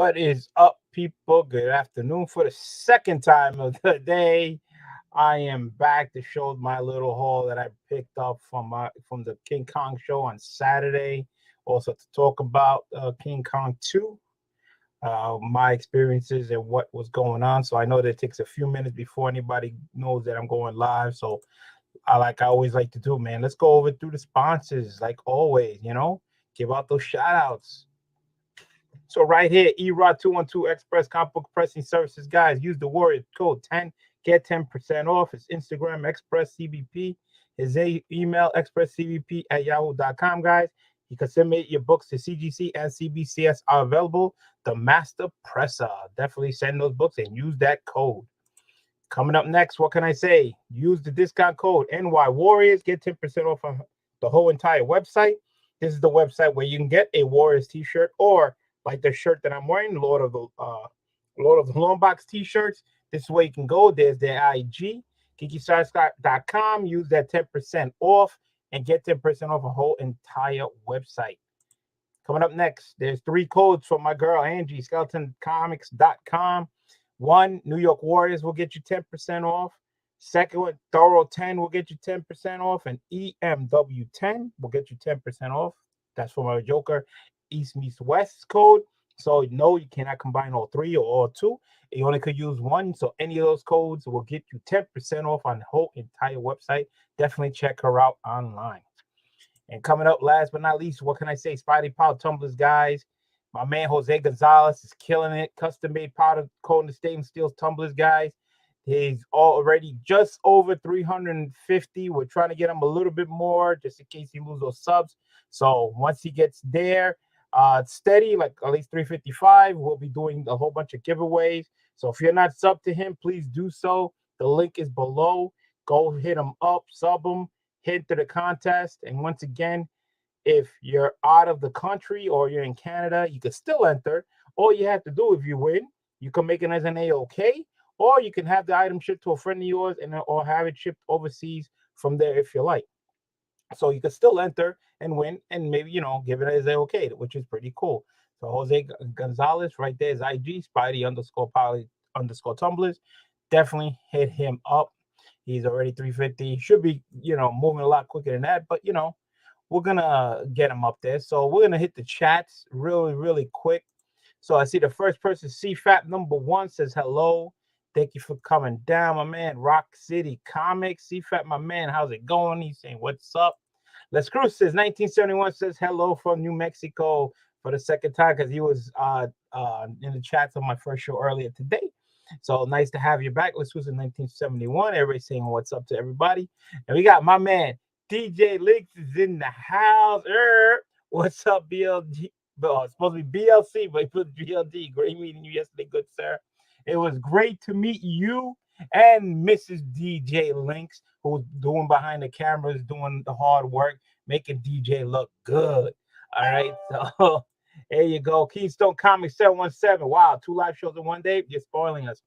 What is up, people? Good afternoon. For the second time of the day, I am back to show my little haul that I picked up from the King Kong show on Saturday. Also to talk about King Kong 2, my experiences and what was going on. So I know that it takes a few minutes before anybody knows that I'm going live. So I always like to do, man. Let's go over through the sponsors, like always. Give out those shout outs. So right here, Erod 212 Express Comic Book Pressing Services, guys. Use the Warrior code 10, get 10% off. His Instagram, Express CBP. His email, expresscbp@yahoo.com, guys. You can submit your books to CGC and CBCS are available. The Master Presser. Definitely send those books and use that code. Coming up next, what can I say? Use the discount code NY Warriors. Get 10% off on the whole entire website. This is the website where you can get a Warriors t-shirt, or like the shirt that I'm wearing, Lord of the Long Box t-shirts. This is where you can go. There's their IG, KikiStarScott.com. Use that 10% off and get 10% off a whole entire website. Coming up next, there's 3 codes from my girl Angie, SkeletonComics.com. One, New York Warriors will get you 10% off. Second one, Thoro 10 will get you 10% off, and EMW 10 will get you 10% off. That's for my Joker East meets West code. So no, you cannot combine all 3 or all 2. You only could use one. So any of those codes will get you 10% off on the whole entire website. Definitely check her out online. And coming up, last but not least, what can I say? Spidey Powder Tumblers, guys. My man Jose Gonzalez is killing it. Custom made powder coating stainless steel tumblers, guys. He's already just over 350. We're trying to get him a little bit more just in case he loses those subs. So once he gets there, steady, like at least 355, we'll be doing a whole bunch of giveaways. So if you're not subbed to him, please do so. The link is below. Go hit him up, sub him, hit to the contest. And once again, if you're out of the country or you're in Canada, you can still enter. All you have to do, if you win, you can make it as an A-OK, or you can have the item shipped to a friend of yours or have it shipped overseas from there if you like. So you can still enter and win and maybe, give it as A-OK, which is pretty cool. So Jose Gonzalez, right there is IG, Spidey_Poly_Tumblers. Definitely hit him up. He's already 350. Should be, moving a lot quicker than that, but, we're going to get him up there. So we're going to hit the chats really, really quick. So I see the first person, CFAP number 1, says hello. Thank you for coming down, my man. Rock City Comics. CFAP, my man, how's it going? He's saying, what's up? Les Cruz says, 1971 says hello from New Mexico for the second time because he was in the chats on my first show earlier today. So nice to have you back. Les Cruz in 1971. Everybody saying what's up to everybody. And we got my man, DJ Links is in the house. What's up, BLG? It's supposed to be BLC, but he put BLD. Great meeting you yesterday, good sir. It was great to meet you and Mrs. DJ Links, who's doing behind the cameras, doing the hard work, making DJ look good. All right, so there you go. Keystone Comics 717. Wow, 2 live shows in one day. You're spoiling us.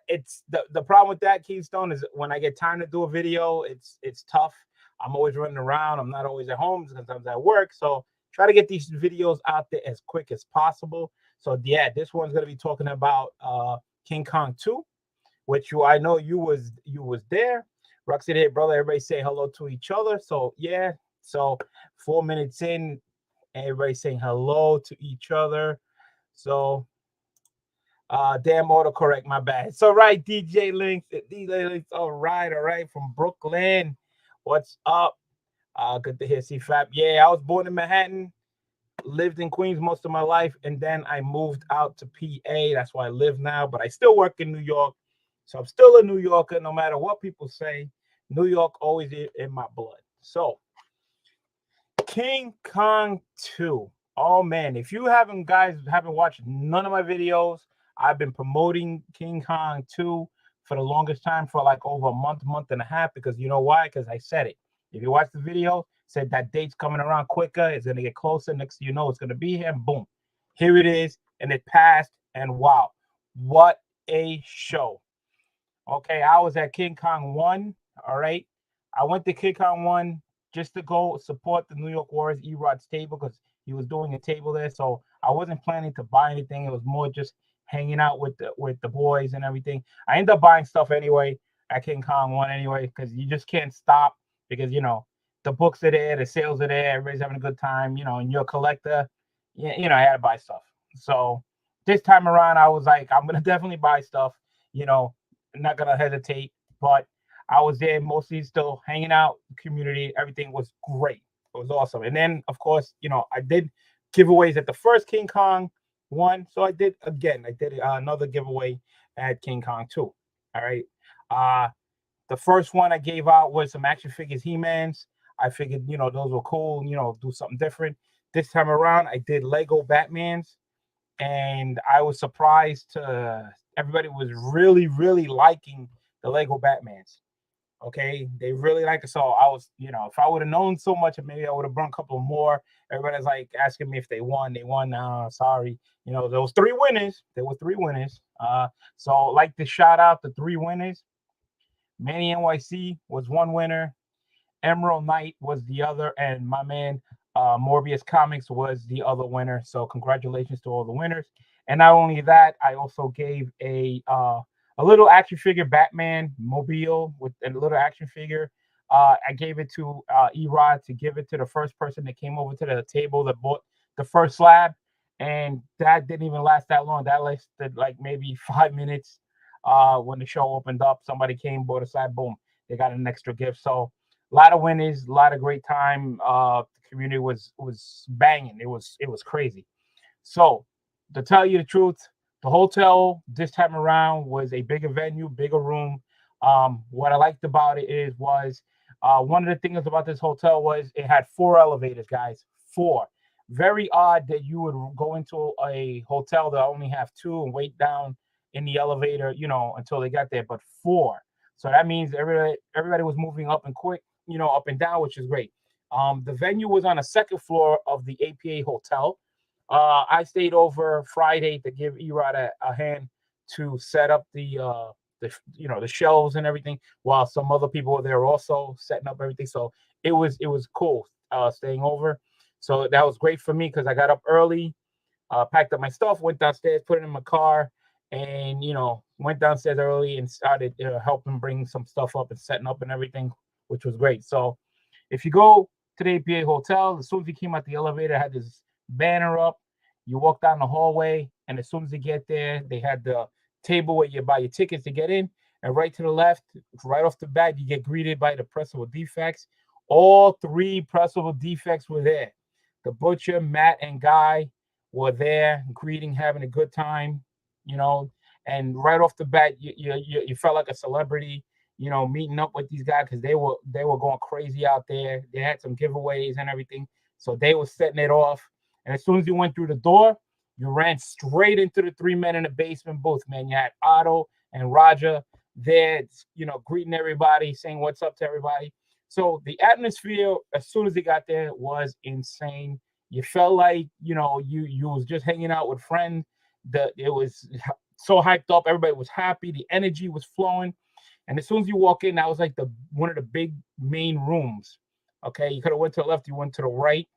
It's the problem with that, Keystone, is when I get time to do a video, it's tough. I'm always running around. I'm not always at home. Sometimes I work. So try to get these videos out there as quick as possible. So yeah, this one's gonna be talking about King Kong 2, which I know you was there. Roxy, hey brother, everybody say hello to each other. So yeah, so 4 minutes in, everybody saying hello to each other. So damn autocorrect, my bad. So right, DJ Links, all right, from Brooklyn. What's up? Good to hear CFAP. Yeah, I was born in Manhattan, lived in Queens most of my life, and then I moved out to PA. That's where I live now, but I still work in New York. So I'm still a New Yorker, no matter what people say. New York always in my blood. So King Kong 2. Oh man, if you haven't watched none of my videos, I've been promoting King Kong 2 for the longest time, for like over a month and a half, because you know why? Because I said it. If you watch the video, said that date's coming around quicker, it's going to get closer. Next thing you know, it's going to be here. And boom, here it is. And it passed. And wow, what a show. Okay, I was at King Kong 1. All right. I went to King Kong 1 just to go support the New York Warriors Erod's table because he was doing a table there. So I wasn't planning to buy anything. It was more just hanging out with the boys and everything. I ended up buying stuff anyway at King Kong one anyway, because you just can't stop, because the books are there, the sales are there, everybody's having a good time, and you're a collector. I had to buy stuff. So this time around, I was like, I'm gonna definitely buy stuff. I'm not gonna hesitate. But I was there mostly still hanging out, community. Everything was great. It was awesome. And then, of course, I did giveaways at the first King Kong one. So I did again. I did another giveaway at King Kong 2. All right. The first one I gave out was some action figures, He-Mans. I figured, those were cool, do something different. This time around, I did Lego Batmans, and I was surprised everybody was really, really liking the Lego Batmans. Okay, they really like it. So I was, if I would have known so much, maybe I would have brought a couple more. Everybody's like asking me if they won. They won. Sorry. There was 3 winners. There were 3 winners. So I'd like to shout out the 3 winners. MannyNYC was 1 winner. Emerald Knight was the other, and my man Morbius Comics was the other winner. So congratulations to all the winners. And not only that, I also gave a little action figure Batman mobile with a little action figure. I gave it to Erod to give it to the first person that came over to the table that bought the first slab, and that didn't even last that long. That lasted like maybe 5 minutes. When the show opened up, somebody came, bought a slab, boom, they got an extra gift. So a lot of winners, a lot of great time. The community was banging. It was crazy. So to tell you the truth, the hotel this time around was a bigger venue, bigger room. What I liked about it was one of the things about this hotel was it had 4 elevators, guys. 4. Very odd that you would go into a hotel that only have 2 and wait down in the elevator, until they got there, but 4. So that means everybody was moving up and quick, up and down, which is great. The venue was on the 2nd floor of the APA hotel. I stayed over Friday to give Erod a hand to set up the shelves and everything, while some other people were there also setting up everything. So it was cool staying over. So that was great for me because I got up early, packed up my stuff, went downstairs, put it in my car, and went downstairs early and started helping bring some stuff up and setting up and everything, which was great. So if you go to the APA hotel, as soon as you came out the elevator, it had this banner up. You walk down the hallway, and as soon as you get there, they had the table where you buy your tickets to get in, and right to the left, right off the bat, you get greeted by the Pressable Defects. All 3 Pressable Defects were there. The Butcher, Matt, and Guy were there, greeting, having a good time, and right off the bat, you felt like a celebrity, meeting up with these guys because they were going crazy out there. They had some giveaways and everything, so they were setting it off. And as soon as you went through the door, you ran straight into the 3 men in the basement booth, man. You had Otto and Roger there, greeting everybody, saying what's up to everybody. So the atmosphere, as soon as they got there, was insane. You felt like, you was just hanging out with friends. It was so hyped up. Everybody was happy. The energy was flowing. And as soon as you walk in, that was like one of the big main rooms. Okay, you could have went to the left, you went to the right.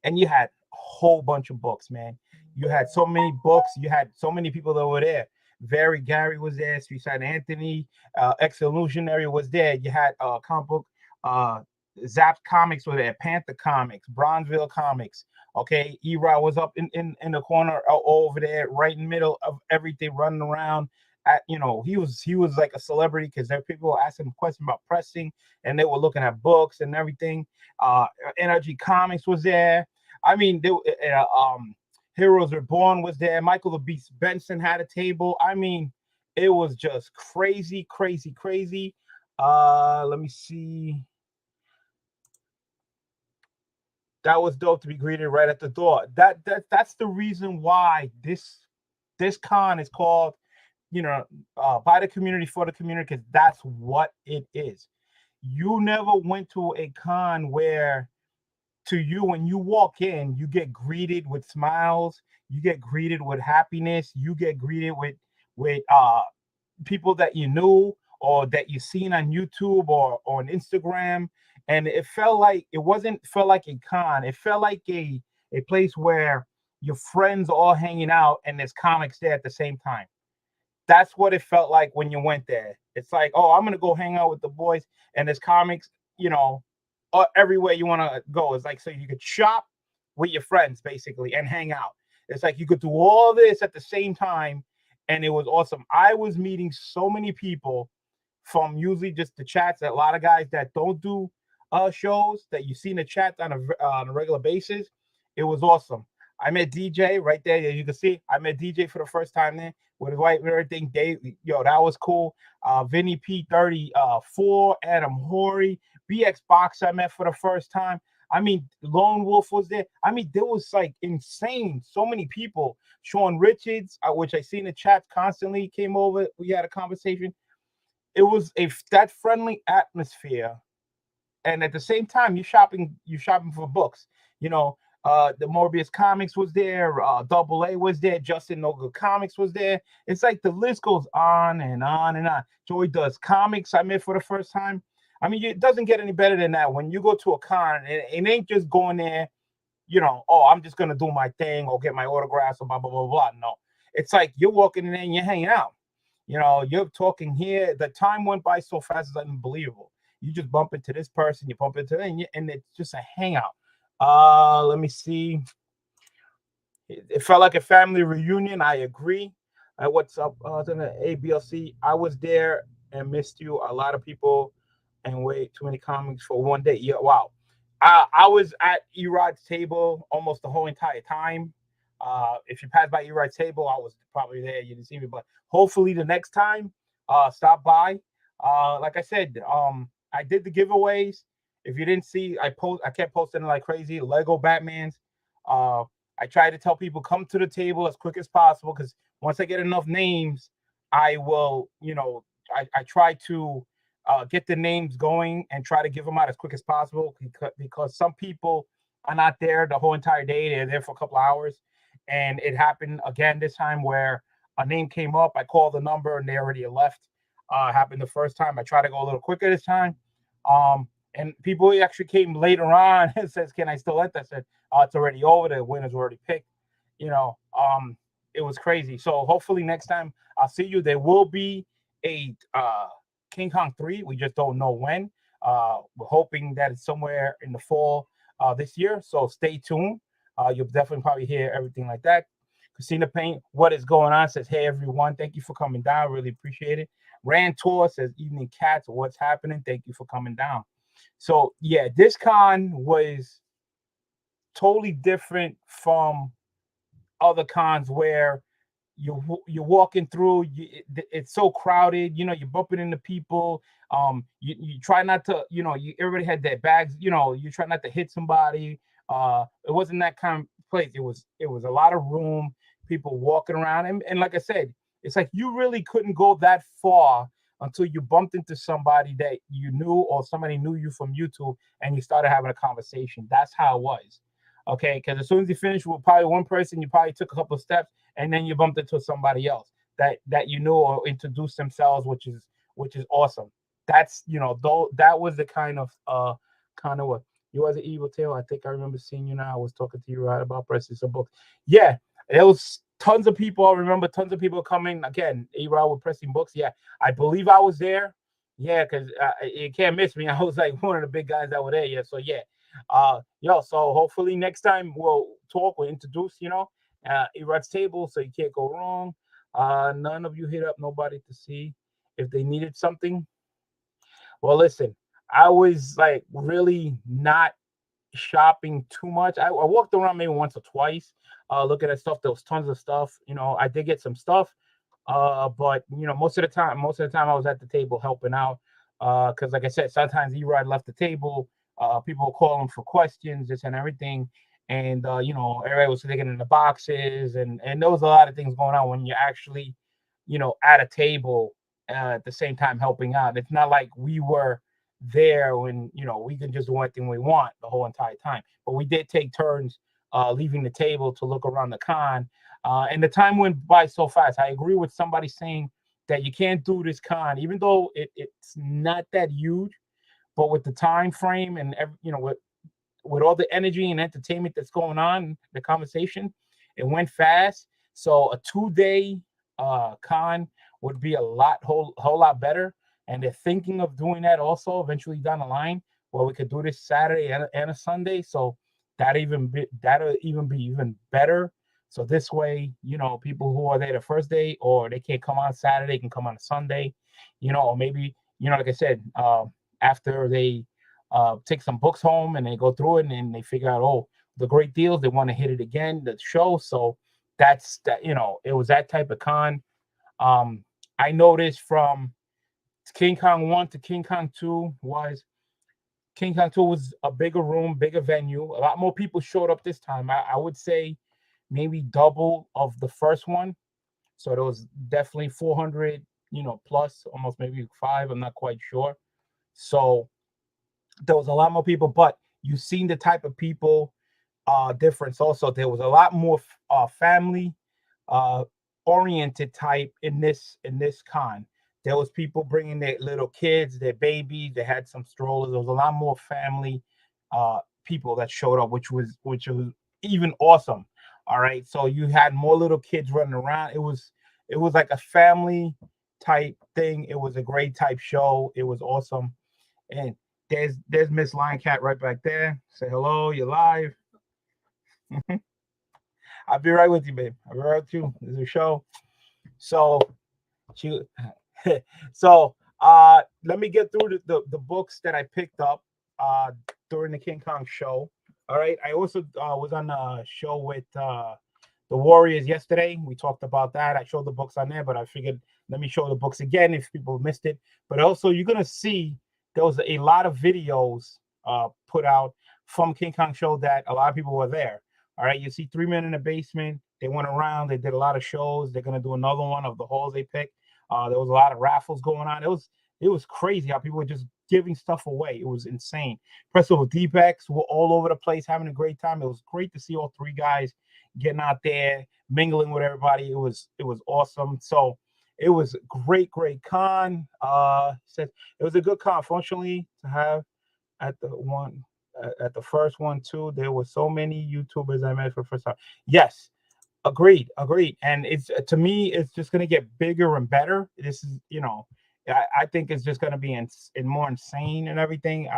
And you had a whole bunch of books, man. You had so many books. You had so many people that were there. Gary was there. Streetside Anthony, Ex-Illusionary was there. You had comic book, Zap Comics was there. Panther Comics, Bronzeville Comics. Okay, Erod was up in the corner over there, right in the middle of everything, running around. He was like a celebrity because there people were asking him questions about pressing, and they were looking at books and everything. Energy Comics was there. I mean, Heroes Reborn was there. Michael the Beast Benson had a table. I mean, it was just crazy, crazy, crazy. Let me see. That was dope to be greeted right at the door. That's the reason why this con is called, by the community for the community, because that's what it is. You never went to a con where when you walk in, you get greeted with smiles, you get greeted with happiness, you get greeted with people that you knew or that you seen on YouTube or on Instagram. And it felt like it felt like a con. It felt like a place where your friends all hanging out and there's comics there at the same time. That's what it felt like when you went there. It's like, oh, I'm gonna go hang out with the boys, and there's comics, everywhere you want to go. It's like so you could shop with your friends basically and hang out. It's like you could do all this at the same time, and it was awesome. I was meeting so many people from usually just the chats. A lot of guys that don't do shows that you see in the chat on a regular basis. It was awesome. I met DJ right there. As you can see, I met DJ for the first time there with his wife and everything. Dave, that was cool. Vinny P34, Adam Horry, BX Box I met for the first time. I mean, Lone Wolf was there. I mean, there was like insane. So many people. Sean Richards, which I see in the chat constantly, came over. We had a conversation. It was that friendly atmosphere. And at the same time, you're shopping for books. The Morbius Comics was there, Double A was there, Justin No Good Comics was there. It's like the list goes on and on and on. Joey Does Comics I met for the first time. I mean, it doesn't get any better than that. When you go to a con, it ain't just going there, oh, I'm just gonna do my thing or get my autographs or blah blah blah blah. No, it's like you're walking in there and you're hanging out. You're talking here. The time went by so fast, it's unbelievable. You just bump into this person, you bump into them, and it's just a hangout. Let me see. It felt like a family reunion. I agree. What's up? ABLC. I was there and missed you. A lot of people and way too many comics for one day. Yeah, wow. I was at Erod's table almost the whole entire time. If you pass by Erod's table, I was probably there. You didn't see me, but hopefully the next time, stop by. Like I said, I did the giveaways. If you didn't see, I kept posting like crazy. Lego Batmans. I try to tell people come to the table as quick as possible because once I get enough names, I will, I try to get the names going and try to give them out as quick as possible because some people are not there the whole entire day. They're there for a couple of hours. And it happened again this time where a name came up. I called the number and they already left. Happened the first time. I tried to go a little quicker this time. And people actually came later on and says, "Can I still let that?" I said, "It's already over. The winner's already picked." It was crazy. So hopefully next time I'll see you. There will be a King Kong 3. We just don't know when. We're hoping that it's somewhere in the fall this year. So stay tuned. You'll definitely probably hear everything like that. Christina Payne, what is going on? Says, "Hey everyone, thank you for coming down. Really appreciate it." Rand Tour says, "Evening Cats, what's happening? Thank you for coming down." So yeah, this con was totally different from other cons where you're walking through. It's so crowded. You're bumping into people. You try not to. Everybody had their bags. You try not to hit somebody. It wasn't that kind of place. It was a lot of room. People walking around, and like I said, it's like you really couldn't go that far until you bumped into somebody that you knew or somebody knew you from YouTube and you started having a conversation. That's how it was. Okay, because as soon as you finished with probably one person, you probably took a couple of steps and then you bumped into somebody else that you knew or introduced themselves, which is awesome. That's though that was the kind of what you was an evil tale. I think I remember seeing you now. I was talking to you right about pressing some books. Yeah, it was tons of people. I remember tons of people coming. Again, Erod with pressing books. Yeah, I believe I was there. Yeah, because you can't miss me. I was like one of the big guys that were there. Yeah, so yeah. So hopefully next time we'll talk, we'll introduce, Erod's table, so you can't go wrong. None of you hit up nobody to see if they needed something. Well, listen, I was like really not shopping too much. I walked around maybe once or twice, looking at stuff. There was tons of stuff. I did get some stuff, but most of the time I was at the table helping out. Because like I said, sometimes Erod left the table. People were calling for questions, this and everything, and everybody was sticking in the boxes, and there was a lot of things going on when you're actually, at a table at the same time helping out. It's not like we were there when we can just do anything we want the whole entire time, but we did take turns leaving the table to look around the con, and the time went by so fast. I agree with somebody saying that you can't do this con even though it's not that huge, but with the time frame and with all the energy and entertainment that's going on, the conversation, it went fast. So a 2-day con would be a whole lot better. And they're thinking of doing that also eventually down the line, where we could do this Saturday and a Sunday. So that'll even be even better. So this way, people who are there the first day, or they can't come on Saturday, can come on a Sunday, or maybe, like I said, after they take some books home and they go through it and they figure out, oh, the great deals, they want to hit it again, the show. So that's that, it was that type of con. I noticed from King Kong 1 to King Kong 2 was a bigger room, bigger venue. A lot more people showed up this time. I would say maybe double of the first one. So there was definitely 400, plus, almost maybe 5. I'm not quite sure. So there was a lot more people, but you seen the type of people difference also. There was a lot more family oriented type in this con. There was people bringing their little kids, their babies. They had some strollers. There was a lot more family people that showed up, which was even awesome. All right, so you had more little kids running around. It was like a family type thing. It was a great type show. It was awesome. And there's Miss Lion Cat right back there. Say hello. You're live. I'll be right with you, babe. I'll be right with you. This is a show. So so let me get through the books that I picked up during the King Kong show. All right. I also was on a show with the Warriors yesterday. We talked about that. I showed the books on there, but I figured let me show the books again if people missed it. But also you're gonna see there was a lot of videos put out from King Kong show that a lot of people were there. All right, you see 3 Men in the Basement. They went around. They did a lot of shows. They're gonna do another one of the halls they picked. There was a lot of raffles going on. It was crazy how people were just giving stuff away. It was insane. Pressable Defects were all over the place, having a great time. It was great to see all 3 guys getting out there, mingling with everybody. It was awesome. So it was great con. Said it was a good con. Fortunately, to have at the first one too, there were so many YouTubers I met for the first time. Yes, agreed. And it's to me, it's just gonna get bigger and better. This is, I think it's just gonna be more insane and everything.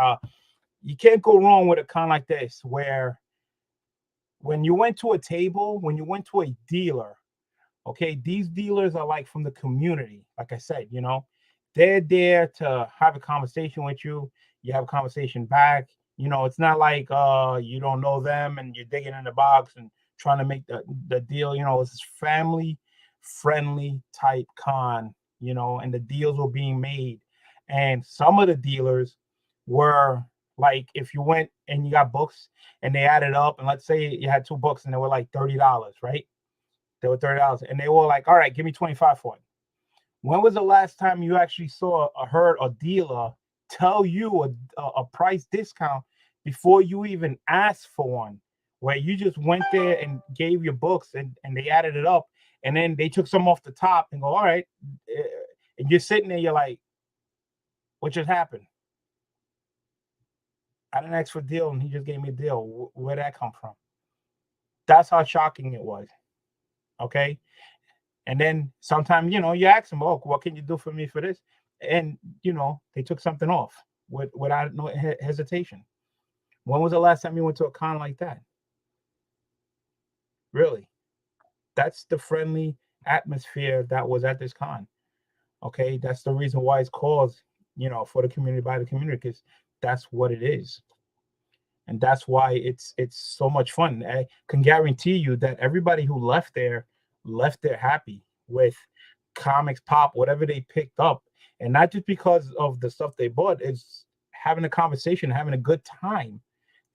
You can't go wrong with a con like this, where when you went to a table, when you went to a dealer, okay, these dealers are like from the community. Like I said, they're there to have a conversation with you. You have a conversation back. It's not like you don't know them and you're digging in the box and trying to make the deal. It's family friendly type con, and the deals were being made. And some of the dealers were like, if you went and you got books and they added up, and let's say you had 2 books and they were like $30, right? They were $30, and they were like, all right, give me 25 for it. When was the last time you actually saw or heard a dealer tell you a price discount before you even asked for one, where you just went there and gave your books and they added it up, and then they took some off the top and go, all right, and you're sitting there, you're like, what just happened? I didn't ask for a deal and he just gave me a deal. Where'd that come from? That's how shocking it was. Okay. And then sometimes, you ask them, oh, what can you do for me for this? And, they took something off without no hesitation. When was the last time you went to a con like that? Really? That's the friendly atmosphere that was at this con. Okay. That's the reason why it's called, for the community, by the community, because that's what it is. And that's why it's so much fun. I can guarantee you that everybody who left there happy with comics, pop, whatever they picked up. And not just because of the stuff they bought, it's having a conversation, having a good time.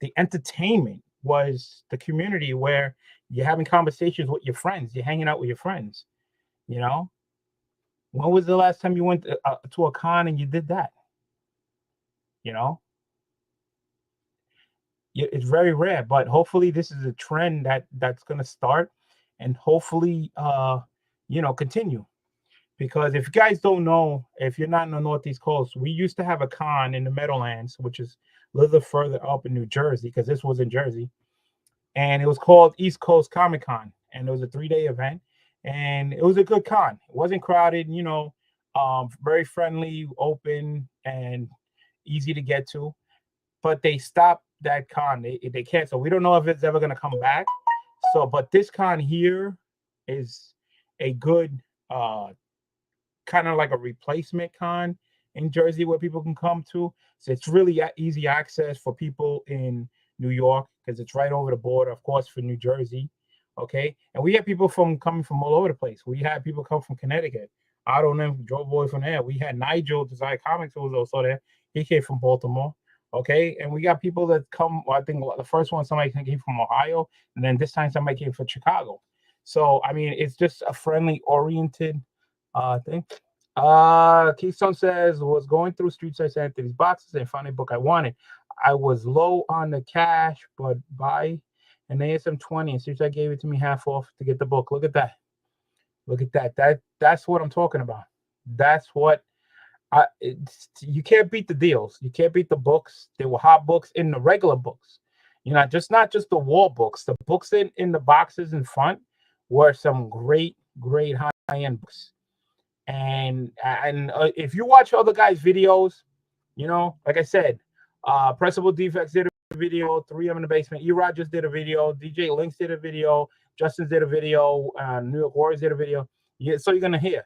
The entertainment was the community where you're having conversations with your friends, you're hanging out with your friends. When was the last time you went to a con and you did that? It's very rare, but hopefully this is a trend that's going to start, and hopefully continue. Because if you guys don't know, if you're not in the Northeast Coast, we used to have a con in the Meadowlands, which is a little further up in New Jersey, because this was in Jersey, and it was called East Coast Comic Con. and it was a 3-day event, and it was a good con. It wasn't crowded, very friendly, open, and easy to get to. But they stopped that con. They canceled. We don't know if it's ever going to come back. So, but this con here is a good kind of like a replacement con in Jersey where people can come to. So it's really easy access for people in New York because it's right over the border, of course, for New Jersey. Okay. And we have people coming from all over the place. We had people come from Connecticut. I don't know, drove boy from there. We had Nigel, Desire Comics, who was also there. He came from Baltimore. Okay. And we got people that come. Well, I think the first one, somebody came from Ohio. And then this time, somebody came from Chicago. So, I mean, it's just a friendly oriented thing. Keystone says, was going through Street Size Anthony's boxes and found a book I wanted. I was low on the cash, but buy an ASM 20 and Street Size gave it to me half off to get the book. Look at that. Look at that. That's what I'm talking about. That's what you can't beat the deals. You can't beat the books. There were hot books in the regular books. Not just the wall books. The books in the boxes in front were some great high-end books. And if you watch other guys' videos, like I said, Pressable Defects did a video, 3M in the Basement. Erod just did a video. DJ Links did a video. Justin did a video. New York Warriors did a video. So you're gonna hear.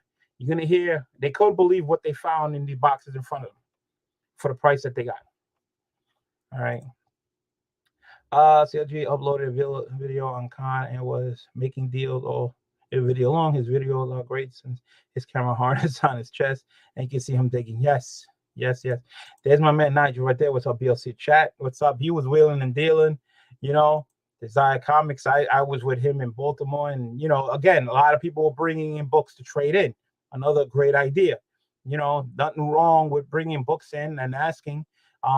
They couldn't believe what they found in the boxes in front of them for the price that they got. All right. CLG uploaded a video on Con and was making deals all video long. His videos are great since his camera harness on his chest, and you can see him digging. Yes. There's my man Nigel right there. What's up, BLC chat? What's up? He was wheeling and dealing. Desire Comics. I was with him in Baltimore, and again, a lot of people were bringing in books to trade in. Another great idea. Nothing wrong with bringing books in and asking.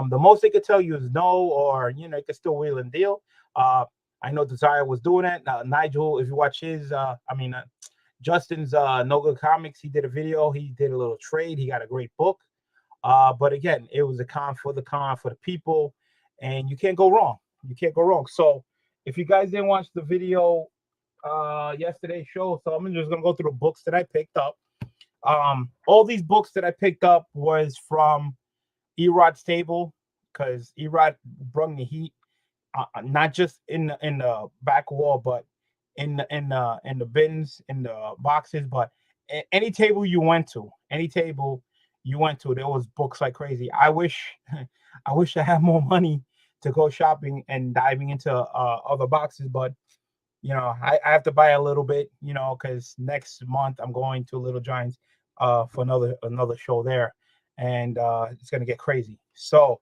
The most they could tell you is no, or you could still wheel and deal. I know Desire was doing that. Nigel, if you watch his, Justin's No Good Comics, he did a video. He did a little trade. He got a great book. But again, it was a con for the people, and you can't go wrong. So if you guys didn't watch the video yesterday's show, so I'm just gonna go through the books that I picked up. All these books that I picked up was from Erod's table because Erod brung the heat. Not just in the back wall, but in the bins, in the boxes. But any table you went to, there was books like crazy. I wish I had more money to go shopping and diving into other boxes, but I have to buy a little bit, because next month I'm going to Little Giants for another show there, and it's gonna get crazy. So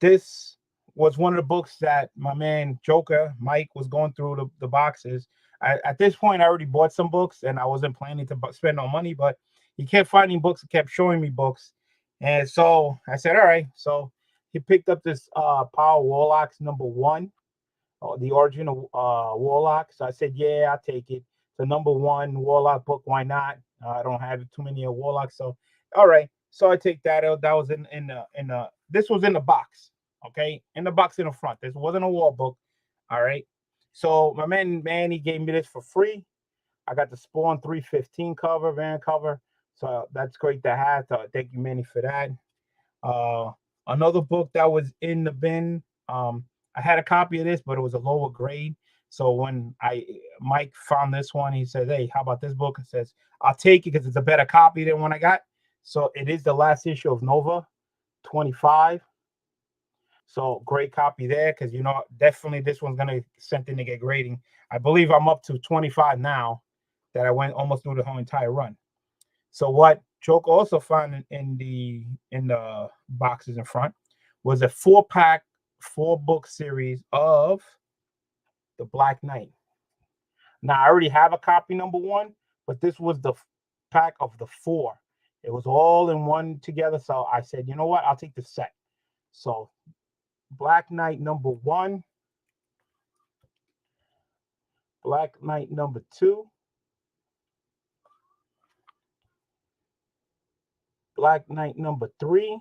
this was one of the books that my man Joker Mike was going through the boxes. At this point, I already bought some books, and I wasn't planning to spend no money, but he kept finding books and kept showing me books, and so I said, all right. So he picked up this Power Warlocks #1, the origin of Warlock. So I said, yeah, I'll take it. The #1 Warlock book. Why not? I don't have too many Warlocks, so all right. So I take that out. That was in the this was in the box. Okay, in the box in the front. This wasn't a wall book. All right. So my man Manny gave me this for free. I got the Spawn 315 cover, van cover. So that's great to have. Thank you, Manny, for that. Another book that was in the bin. I had a copy of this, but it was a lower grade. So when Mike found this one, he said, hey, how about this book? It says, I'll take it because it's a better copy than one I got. So it is the last issue of Nova 25. So great copy there, because definitely this one's gonna something to get grading. I believe I'm up to 25 now that I went almost through the whole entire run. So what Joke also found in the boxes in front was a 4-pack, 4-book series of the Black Knight. Now I already have a copy #1, but this was the pack of the 4. It was all in one together. So I said, you know what? I'll take the set. So Black Knight #1, Black Knight #2, Black Knight #3,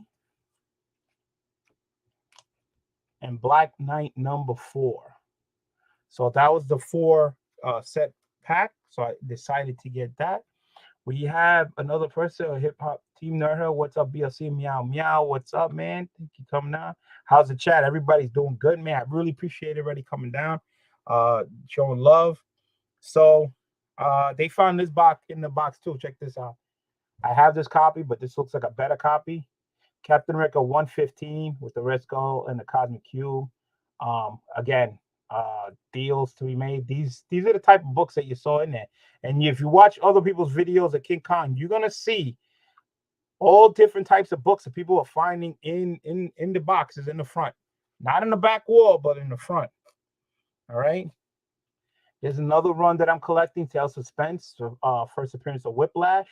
and Black Knight #4. So that was the 4 set pack. So I decided to get that. We have another person, Hip Hop Team Nerd. What's up, BLC? Meow meow. What's up, man? Thank you coming down. How's the chat? Everybody's doing good, man. I really appreciate everybody coming down, showing love. So they found this box in the box too. Check this out. I have this copy, but this looks like a better copy. Captain America 115 with the Red Skull and the Cosmic Cube. Again, deals to be made. These are the type of books that you saw in there. And if you watch other people's videos at King Kong, you're gonna see all different types of books that people are finding in the boxes in the front, not in the back wall, but in the front. All right. There's another run that I'm collecting, Tales Suspense, first appearance of Whiplash,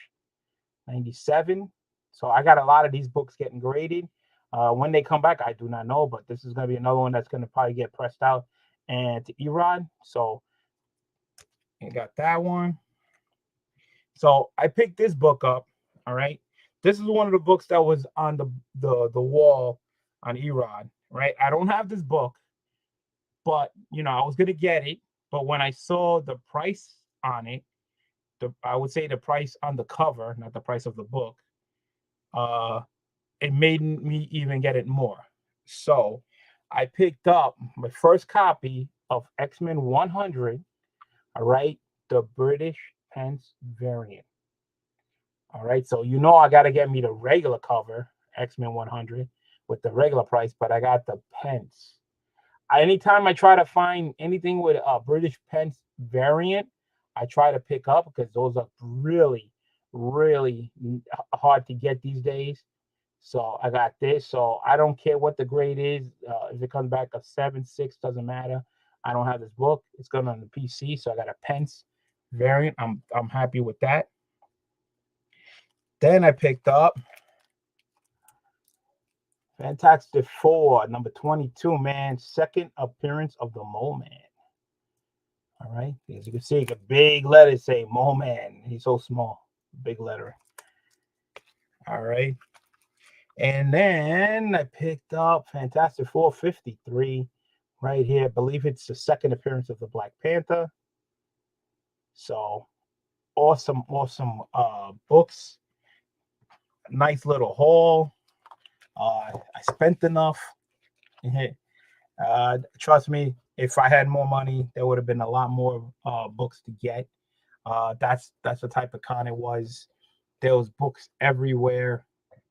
97. So I got a lot of these books getting graded. When they come back, I do not know, but this is going to be another one that's going to probably get pressed out and to Erod. So I got that one. So I picked this book up. All right. This is one of the books that was on the wall on Erod. Right. I don't have this book, but I was going to get it. But when I saw the price on it, I would say the price on the cover, not the price of the book, it made me even get it more. So I picked up my first copy of X-Men 100, all right, the British Pence variant. All right, so I got to get me the regular cover, X-Men 100, with the regular price, but I got the Pence. Anytime I try to find anything with a British Pence variant, I try to pick up because those are really, really hard to get these days. So I got this. So I don't care what the grade is. If it comes back a 7, 6, doesn't matter. I don't have this book. It's going on the PC. So I got a Pence variant. I'm happy with that. Then I picked up Fantastic Four, number 22, man. Second appearance of the Mole Man. All right. As you can see, a big letter say Mole Man. He's so small. Big letter. All right. And then I picked up Fantastic Four 53 right here. I believe it's the second appearance of the Black Panther. So awesome books. Nice little haul. I spent enough. Trust me, if I had more money, there would have been a lot more books to get. That's the type of con it was. There was books everywhere.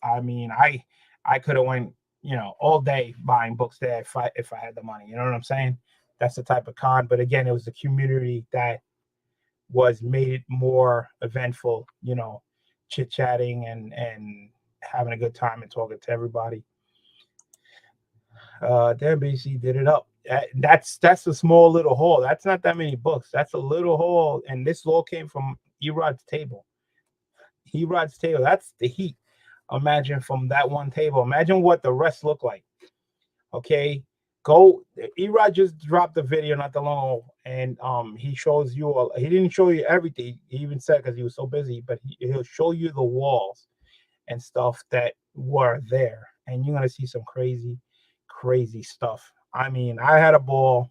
I mean, I could have went, all day buying books there if I had the money. You know what I'm saying? That's the type of con. But again, it was the community that made it more eventful. Chit chatting and having a good time and talking to everybody. Then BC did it up. That's a small little haul. That's not that many books. That's a little haul, and this all came from Erod's table. Erod's table. That's the heat. Imagine from that one table. Imagine what the rest look like. Okay, go. Erod just dropped the video not that long ago, and he shows you all. He didn't show you everything. He even said because he was so busy, but he'll show you the walls and stuff that were there, and you're gonna see some crazy stuff. I mean, I had a ball.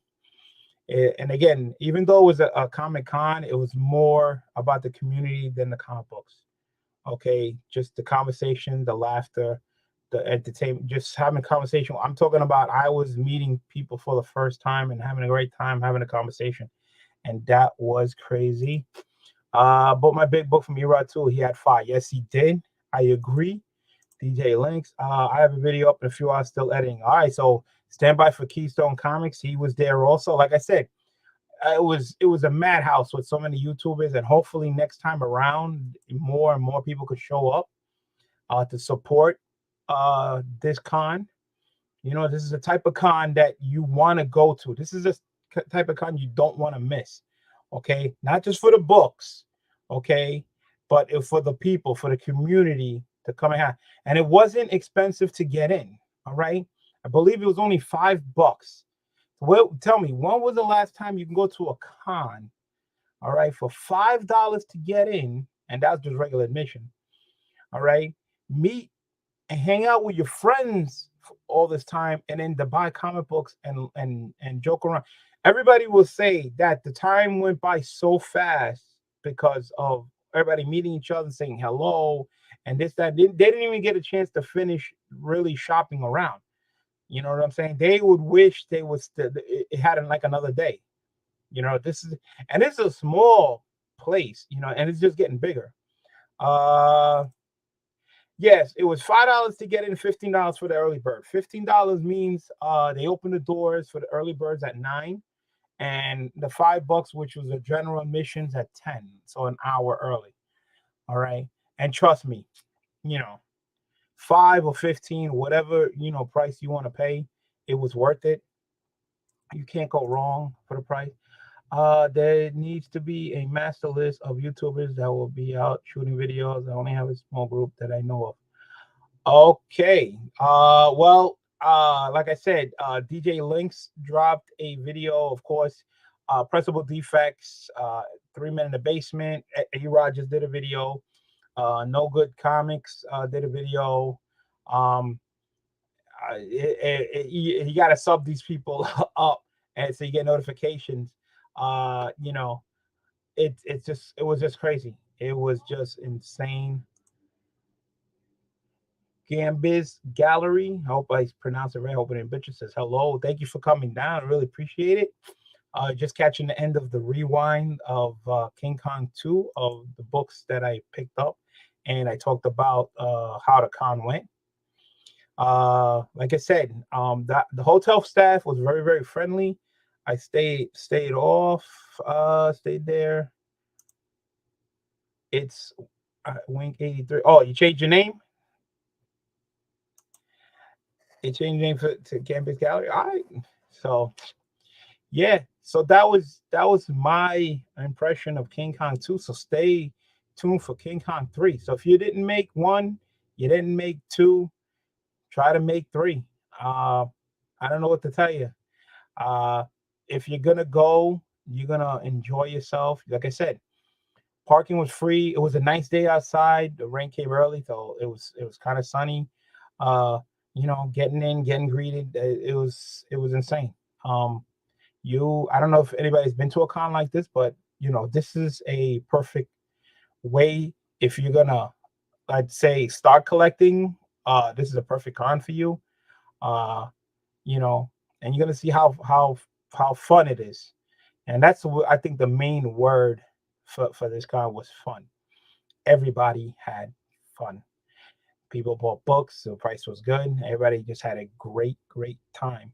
And again, even though it was a Comic Con, it was more about the community than the comic books. Okay, just the conversation, the laughter, the entertainment, just having a conversation. I'm talking about I was meeting people for the first time and having a great time having a conversation. And that was crazy. But my big book from Erod too, he had 5. Yes, he did. I agree. DJ Links. I have a video up in a few hours still editing. All right, so stand by for Keystone Comics. He was there also. Like I said, it was a madhouse with so many YouTubers, and hopefully next time around, more and more people could show up to support this con. This is a type of con that you want to go to. This is a type of con you don't want to miss. Okay, not just for the books, okay, but for the people, for the community to come and have. And it wasn't expensive to get in. All right, I believe it was only $5. Well, tell me, when was the last time you can go to a con, all right, for $5 to get in, and that's just regular admission, all right, meet and hang out with your friends for all this time, and then to buy comic books and joke around. everybody will say that the time went by so fast because of everybody meeting each other, saying hello, and this, that. They didn't even get a chance to finish really shopping around. You know what I'm saying? They would wish they was it had like another day. You know, this is a small place, you know, and it's just getting bigger. Uh yes, it was $5 to get in, $15 for the early bird. $15 means they open the doors for the early birds at 9, and the $5, which was the general admissions, at 10, so an hour early. All right. And trust me, you know, 5 or 15, whatever, you know, price you want to pay, it was worth it. You can't go wrong for the price. There needs to be a master list of YouTubers that will be out shooting videos. I only have a small group that I know of. Okay. Well, like I said, DJ Links dropped a video, of course. Pressable Defects, 3 Men in the Basement. Erod just did a video. No Good Comics did a video. Um, you got to sub these people up, and so you get notifications. You know, it was just crazy. It was just insane. Gambiz Gallery. I hope I pronounced it right. I hope I didn't butcher. Says hello. Thank you for coming down. I really appreciate it. Just catching the end of the rewind of King Kong 2 of the books that I picked up, and I talked about how the con went. Like I said, the hotel staff was very, very friendly. I stayed there. It's Wink 83. Oh, you changed your name? You changed your name to Campus Gallery? All right. So yeah, so that was my impression of King Kong 2. So stay tuned for King Kong 3. So if you didn't make 1, you didn't make 2, try to make 3. I don't know what to tell you. Uh, if you're gonna go, you're gonna enjoy yourself. Like I said, parking was free. It was a nice day outside. The rain came early, so it was kind of sunny. Uh, you know, getting in, getting greeted, it was insane. Um, I don't know if anybody's been to a con like this, but you know, this is a perfect way if you're gonna, I'd say, start collecting. This is a perfect con for you. Uh, you know, and you're gonna see how fun it is. And that's what I think the main word for this con was fun. Everybody had fun. People bought books, the price was good. Everybody just had a great, great time.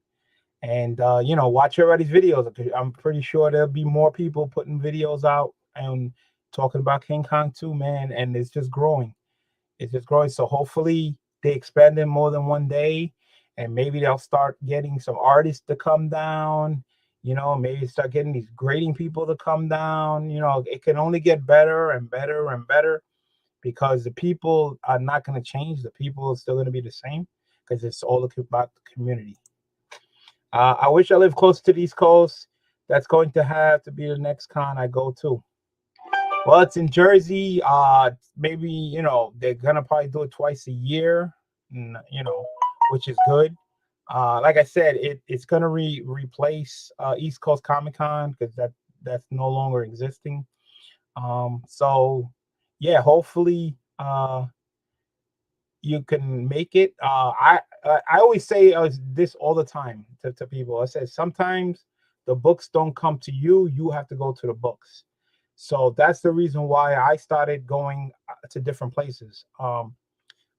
And you know, watch everybody's videos. I'm pretty sure there'll be more people putting videos out and talking about King Kong 2, man. And it's just growing. It's just growing. So hopefully they expand it more than one day, and maybe they'll start getting some artists to come down. You know, maybe start getting these grading people to come down. You know, it can only get better and better and better because the people are not going to change. The people are still going to be the same because it's all about the community. I wish I lived close to the East Coast. That's going to have to be the next con I go to. Well, it's in Jersey. Maybe, you know, they're gonna probably do it twice a year. You know, which is good. Like I said, it's gonna replace East Coast Comic Con because that's no longer existing. So yeah, hopefully you can make it. I always say this all the time to people. I said sometimes the books don't come to you; you have to go to the books. So that's the reason why I started going to different places.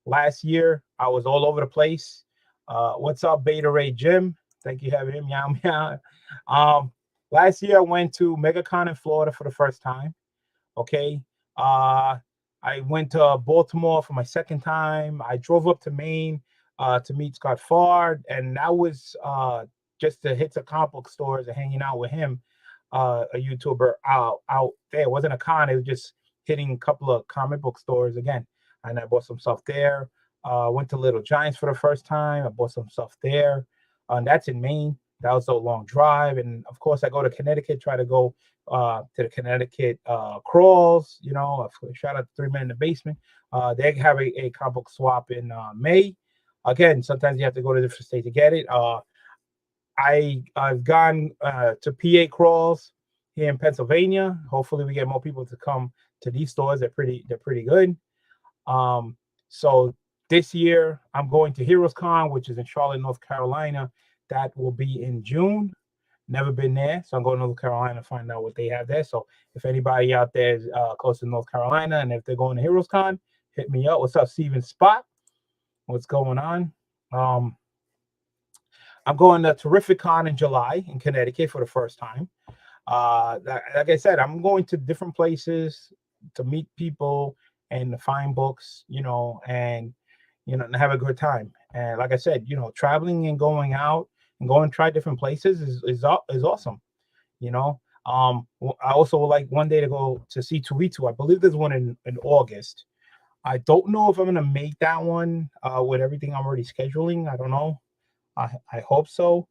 Last year I was all over the place. What's up, Beta Ray Jim? Thank you, having him. Meow meow. Last year I went to MegaCon in Florida for the first time. Okay. I went to Baltimore for my second time. I drove up to Maine to meet Scott Fard, and that was just to hit the comic book stores and hanging out with him, a YouTuber out there. It wasn't a con; it was just hitting a couple of comic book stores again. And I bought some stuff there. Went to Little Giants for the first time. I bought some stuff there. And that's in Maine. That was a long drive, and of course, I go to Connecticut. Try to go to the Connecticut crawls. You know, shout out to 3 Men in the Basement. They have a comic book swap in May. Again, sometimes you have to go to different states to get it. I've gone to PA crawls here in Pennsylvania. Hopefully we get more people to come to these stores. They're pretty good. So this year I'm going to Heroes Con, which is in Charlotte, North Carolina. That will be in June. Never been there, so I'm going to North Carolina to find out what they have there. So if anybody out there is close to North Carolina, and if they're going to Heroes Con, hit me up. What's up, Steven Spot? What's going on? I'm going to Terrific Con in July in Connecticut for the first time. Like I said, I'm going to different places to meet people and to find books, you know, and and have a good time. And like I said, traveling and going out and going to try different places is awesome. You know, I also would like one day to go to C2E2. I believe there's one in August. I don't know if I'm gonna make that one with everything I'm already scheduling. I don't know. I hope so.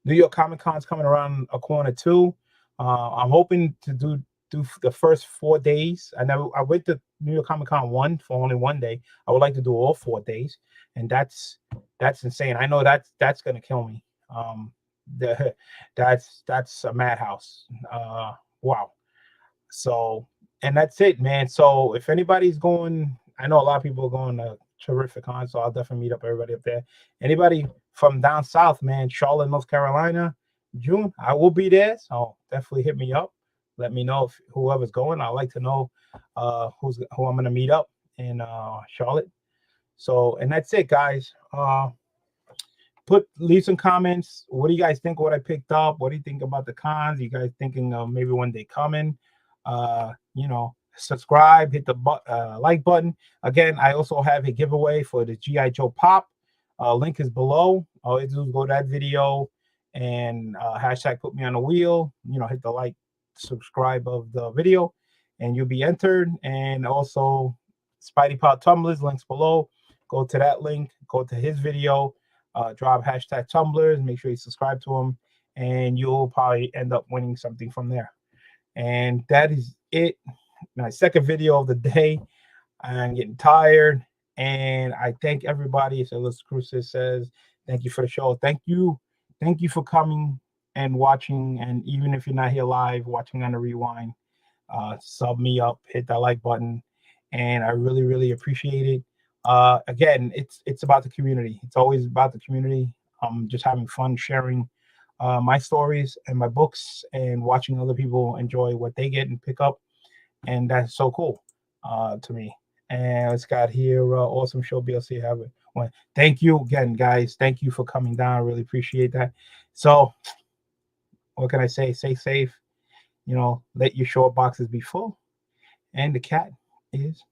New York Comic Con's coming around a corner too. I'm hoping to do the first 4 days. I went to New York Comic Con for only 1 day. I would like to do all 4 days, and that's insane. I know that's gonna kill me. That's a madhouse. Wow. So, and that's it, man. So if anybody's going, I know a lot of people are going to Terrific Con, so I'll definitely meet up everybody up there. Anybody from down south, man, Charlotte, North Carolina, June, I will be there. So definitely hit me up. Let me know if whoever's going. I'd like to know who I'm gonna meet up in Charlotte. So, and that's it, guys. Leave some comments. What do you guys think of what I picked up? What do you think about the cons? You guys thinking of maybe one day coming? Subscribe, hit the like button. Again, I also have a giveaway for the G.I. Joe Pop. Link is below. All you do is go to that video and hashtag put me on the wheel. Hit the like, subscribe of the video, and you'll be entered. And also Spidey Pop tumblers, links below. Go to that link, go to his video, drop hashtag tumblers, make sure you subscribe to him, and you'll probably end up winning something from there. And that is it. My second video of the day. I'm getting tired, and I thank everybody. So Liz Crucis says, thank you for the show. Thank you for coming and watching. And even if you're not here live, watching on the rewind, sub me up, hit that like button, and I really, really appreciate it. Again, it's about the community. It's always about the community. Just having fun sharing my stories and my books and watching other people enjoy what they get and pick up. And that's so cool to me. And it's got here, awesome show, BLC. Have it. Well, thank you again, guys. Thank you for coming down. I really appreciate that. So what can I say? Stay safe. Let your short boxes be full. And the cat is